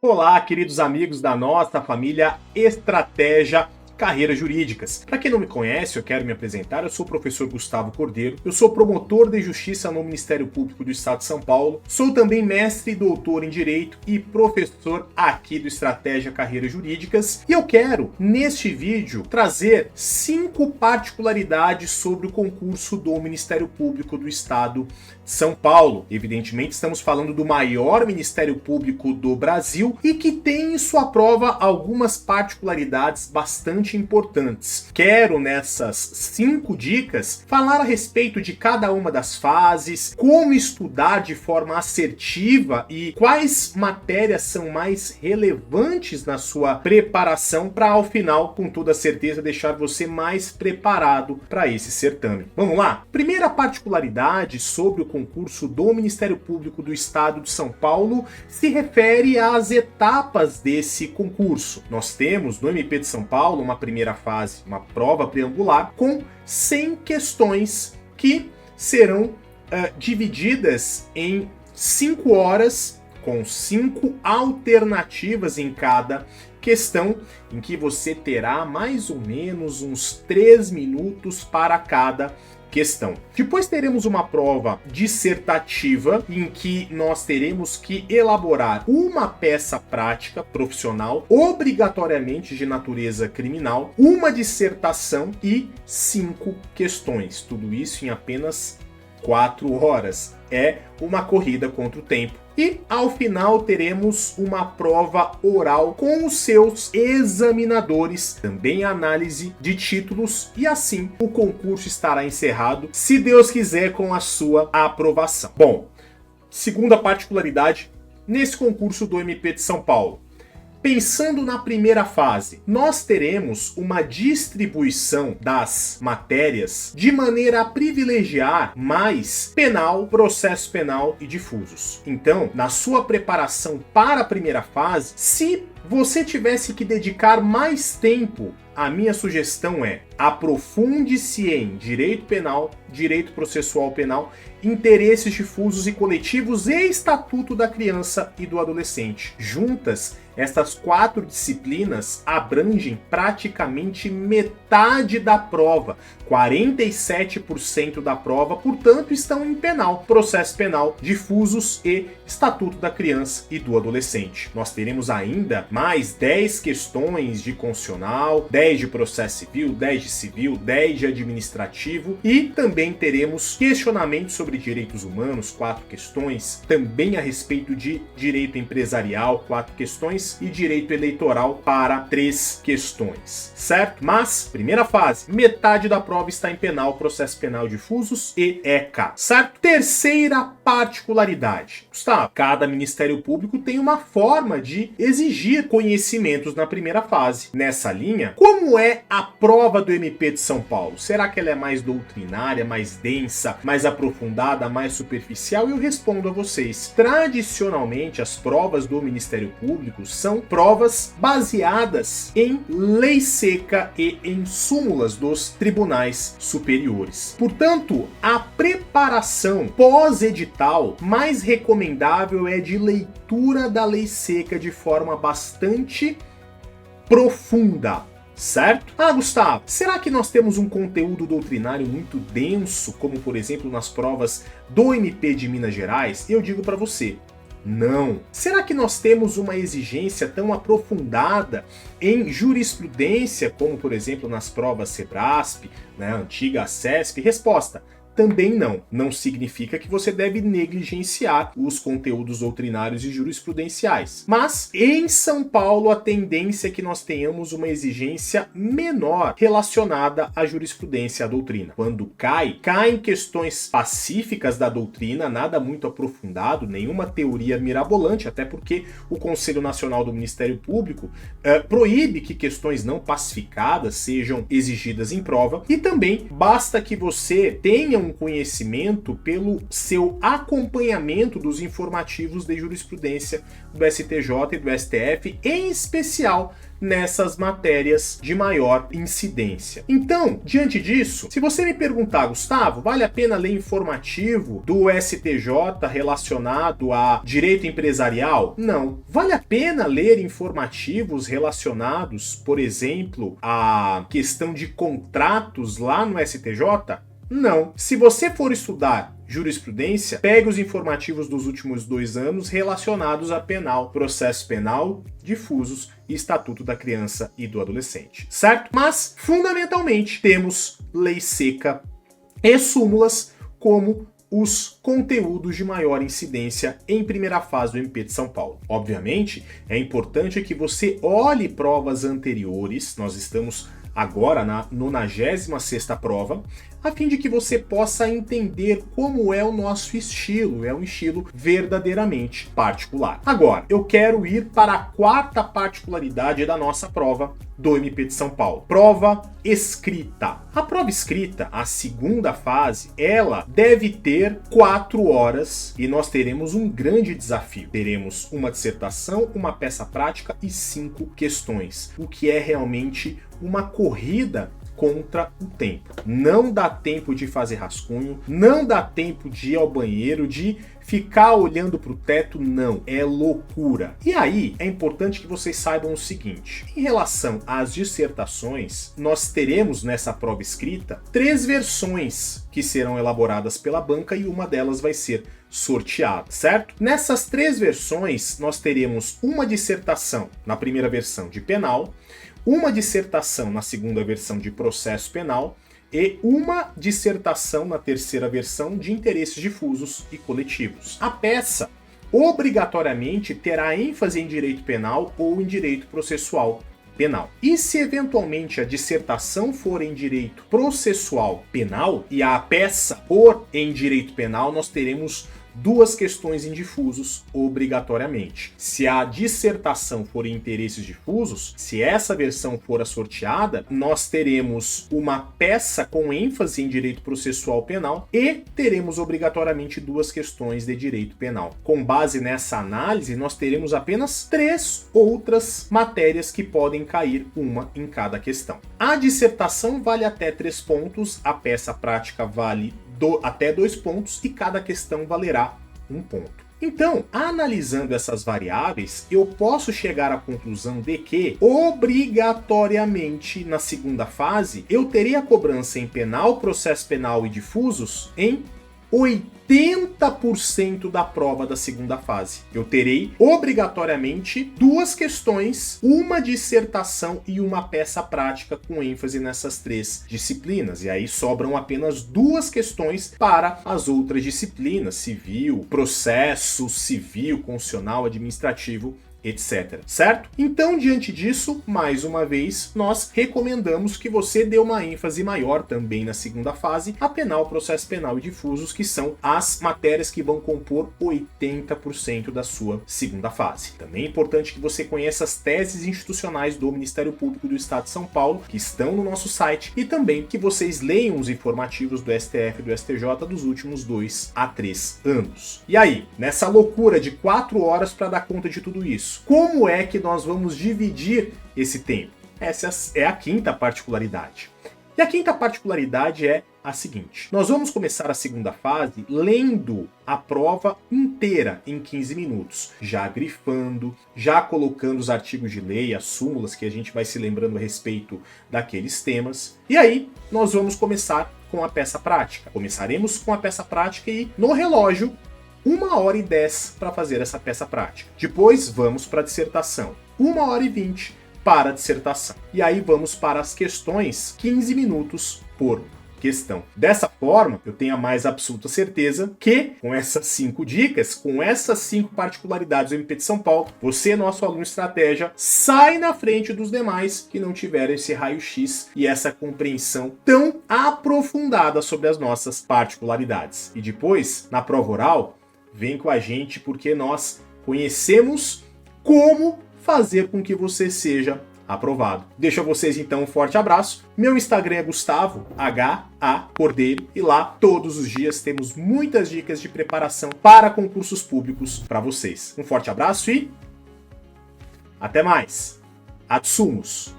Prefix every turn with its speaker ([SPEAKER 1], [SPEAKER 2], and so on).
[SPEAKER 1] Olá, queridos amigos da nossa família Estratégia Carreiras Jurídicas. Para quem não me conhece, eu quero me apresentar. Eu sou o professor Gustavo Cordeiro, eu sou promotor de justiça no Ministério Público do Estado de São Paulo, sou também mestre e doutor em Direito e professor aqui do Estratégia Carreiras Jurídicas, e eu quero, neste vídeo, trazer 5 particularidades sobre o concurso do Ministério Público do Estado de São Paulo. Evidentemente, estamos falando do maior Ministério Público do Brasil e que tem em sua prova algumas particularidades bastante importantes. Quero, nessas 5 dicas, falar a respeito de cada uma das fases, como estudar de forma assertiva e quais matérias são mais relevantes na sua preparação para, ao final, com toda certeza, deixar você mais preparado para esse certame. Vamos lá? Primeira particularidade sobre o concurso do Ministério Público do Estado de São Paulo se refere às etapas desse concurso. Nós temos no MP de São Paulo uma primeira fase, uma prova triangular com 100 questões que serão divididas em 5 horas, com 5 alternativas em cada questão, em que você terá mais ou menos uns 3 minutos para cada questão. Depois teremos uma prova dissertativa, em que nós teremos que elaborar uma peça prática profissional, obrigatoriamente de natureza criminal, uma dissertação e 5 questões. Tudo isso em apenas 4 horas. É uma corrida contra o tempo. E ao final teremos uma prova oral com os seus examinadores, também análise de títulos, e assim o concurso estará encerrado, se Deus quiser, com a sua aprovação. Bom, segunda particularidade nesse concurso do MP de São Paulo. Pensando na primeira fase, nós teremos uma distribuição das matérias de maneira a privilegiar mais penal, processo penal e difusos. Então, na sua preparação para a primeira fase, se você tivesse que dedicar mais tempo, a minha sugestão é: aprofunde-se em direito penal, direito processual penal, interesses difusos e coletivos e estatuto da criança e do adolescente. Juntas, estas 4 disciplinas abrangem praticamente metade da prova, 47% da prova, portanto, estão em penal, processo penal, difusos e estatuto da criança e do adolescente. Nós teremos ainda mais 10 questões de constitucional, 10 de processo civil, 10 de civil, 10 de administrativo, e também teremos questionamentos sobre direitos humanos, 4 questões, também a respeito de direito empresarial, 4 questões, e direito eleitoral para 3 questões, certo? Mas, primeira fase, metade da prova está em penal, processo penal, difusos e ECA, certo? Terceira particularidade. Gustavo, cada Ministério Público tem uma forma de exigir conhecimentos na primeira fase. Nessa linha, como é a prova do MP de São Paulo? Será que ela é mais doutrinária, mais densa, mais aprofundada, mais superficial? Eu respondo a vocês. Tradicionalmente, as provas do Ministério Público são provas baseadas em lei seca e em súmulas dos tribunais superiores. Portanto, a preparação pós-edital mais recomendável é de leitura da lei seca de forma bastante profunda. Certo? Ah, Gustavo, será que nós temos um conteúdo doutrinário muito denso, como por exemplo nas provas do MP de Minas Gerais? Eu digo para você, não. Será que nós temos uma exigência tão aprofundada em jurisprudência, como por exemplo nas provas Sebrasp, né, antiga CESP? Resposta: também não. Não significa que você deve negligenciar os conteúdos doutrinários e jurisprudenciais. Mas, em São Paulo, a tendência é que nós tenhamos uma exigência menor relacionada à jurisprudência e à doutrina. Quando caem questões pacíficas da doutrina, nada muito aprofundado, nenhuma teoria mirabolante, até porque o Conselho Nacional do Ministério Público proíbe que questões não pacificadas sejam exigidas em prova, e também basta que você tenha um um conhecimento pelo seu acompanhamento dos informativos de jurisprudência do STJ e do STF, em especial nessas matérias de maior incidência. Então, diante disso, se você me perguntar, Gustavo, vale a pena ler informativo do STJ relacionado a direito empresarial? Não. Vale a pena ler informativos relacionados, por exemplo, à questão de contratos lá no STJ? Não. Se você for estudar jurisprudência, pegue os informativos dos últimos 2 anos relacionados a penal, processo penal, difusos e Estatuto da Criança e do Adolescente, certo? Mas, fundamentalmente, temos lei seca e súmulas como os conteúdos de maior incidência em primeira fase do MP de São Paulo. Obviamente, é importante que você olhe provas anteriores, nós estamos agora na 96ª prova, a fim de que você possa entender como é o nosso estilo, é um estilo verdadeiramente particular. Agora, eu quero ir para a 4ª particularidade da nossa prova do MP de São Paulo. Prova escrita. A prova escrita, a segunda fase, ela deve ter 4 horas e nós teremos um grande desafio. Teremos uma dissertação, uma peça prática e 5 questões, o que é realmente uma corrida contra o tempo. Não dá tempo de fazer rascunho, não dá tempo de ir ao banheiro, de ficar olhando para o teto, não. É loucura. E aí, é importante que vocês saibam o seguinte. Em relação às dissertações, nós teremos nessa prova escrita 3 versões que serão elaboradas pela banca e uma delas vai ser sorteada, certo? Nessas 3 versões, nós teremos uma dissertação na primeira versão de penal, uma dissertação na segunda versão de processo penal e uma dissertação na terceira versão de interesses difusos e coletivos. A peça obrigatoriamente terá ênfase em direito penal ou em direito processual penal. E se eventualmente a dissertação for em direito processual penal e a peça for em direito penal, nós teremos 2 questões em difusos obrigatoriamente. Se a dissertação for em interesses difusos, se essa versão for a sorteada, nós teremos uma peça com ênfase em direito processual penal e teremos obrigatoriamente 2 questões de direito penal. Com base nessa análise, nós teremos apenas 3 outras matérias que podem cair, uma em cada questão. A dissertação vale até 3 pontos, a peça prática vale até 2 pontos e cada questão valerá 1 ponto. Então, analisando essas variáveis, eu posso chegar à conclusão de que, obrigatoriamente, na segunda fase, eu teria cobrança em penal, processo penal e difusos em 80% da prova da segunda fase. Eu terei obrigatoriamente 2 questões, uma dissertação e uma peça prática com ênfase nessas 3 disciplinas. E aí sobram apenas 2 questões para as outras disciplinas, civil, processo civil, constitucional, administrativo, etc. Certo? Então, diante disso, mais uma vez, nós recomendamos que você dê uma ênfase maior também na segunda fase a penal, processo penal e difusos, que são as matérias que vão compor 80% da sua segunda fase. Também é importante que você conheça as teses institucionais do Ministério Público do Estado de São Paulo, que estão no nosso site, e também que vocês leiam os informativos do STF e do STJ dos últimos 2 a 3 anos. E aí, nessa loucura de 4 horas para dar conta de tudo isso, como é que nós vamos dividir esse tempo? Essa é a 5ª particularidade. E a 5ª particularidade é a seguinte. Nós vamos começar a segunda fase lendo a prova inteira em 15 minutos, já grifando, já colocando os artigos de lei, as súmulas que a gente vai se lembrando a respeito daqueles temas. E aí, nós vamos começar com a peça prática. Começaremos com a peça prática e no relógio 1h10 para fazer essa peça prática. Depois vamos para a dissertação. 1h20 para a dissertação. E aí vamos para as questões, 15 minutos por questão. Dessa forma, eu tenho a mais absoluta certeza que, com essas 5 dicas, com essas 5 particularidades do MP de São Paulo, você, nosso aluno estratégia, sai na frente dos demais que não tiveram esse raio-x e essa compreensão tão aprofundada sobre as nossas particularidades. E depois, na prova oral, vem com a gente porque nós conhecemos como fazer com que você seja aprovado. Deixo a vocês então um forte abraço. Meu Instagram é Gustavo H.A. Cordeiro e lá todos os dias temos muitas dicas de preparação para concursos públicos para vocês. Um forte abraço e até mais. Atsumos!